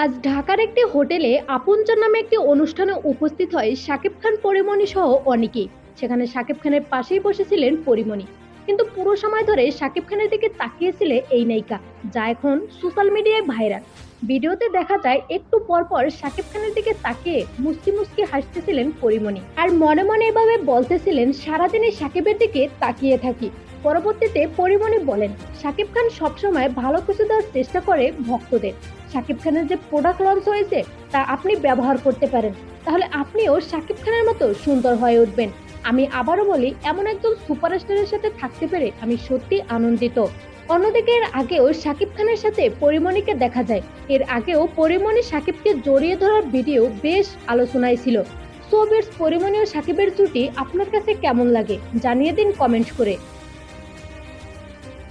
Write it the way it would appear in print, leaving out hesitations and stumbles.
আজ ঢাকার একটি হোটেলে আপনজন নামে একটি অনুষ্ঠানে উপস্থিত হয় শাকিব খান, পরিমণি সহ অনেকেই। সেখানে শাকিব খানের পাশেই বসেছিলেন পরিমণি। কিন্তু পুরো সময় ধরে শাকিব খানের দিকে তাকিয়েছিলে এই নায়িকা, যা এখন সোশ্যাল মিডিয়ায় ভাইরাল। ভিডিওতে দেখা যায় একটু পর পর শাকিব খানের দিকে তাকিয়ে মুস্কি মুস্কি হাসতেছিলেন পরিমণি, আর মনে মনে এভাবে বলতেছিলেন সারাদিনে শাকিবের দিকে তাকিয়ে থাকি। পরবর্তীতে পরিমণি বলেন, শাকিব খান সবসময় ভালো কিছু দেওয়ার চেষ্টা করে ভক্তদের। শাকিব খানের যে প্রোডাক্ট লঞ্চ হয়েছে তা আপনি ব্যবহার করতে পারেন, তাহলে আপনিও শাকিব খানের মতো সুন্দর হয়ে উঠবেন। আমি আবারও বলি, এমন একজন সুপারস্টারের সাথে থাকতে পেরে আমি সত্যি আনন্দিত। অন্যদিকে এর আগেও শাকিব খানের সাথে পরিমণিকে দেখা যায়। এর আগেও পরিমণি শাকিবকে জড়িয়ে ধরার ভিডিও বেশ আলোচনায় ছিল। সো ভিউয়ার্স, পরিমণি ও শাকিবের জুটি আপনার কাছে কেমন লাগে জানিয়ে দিন কমেন্ট করে।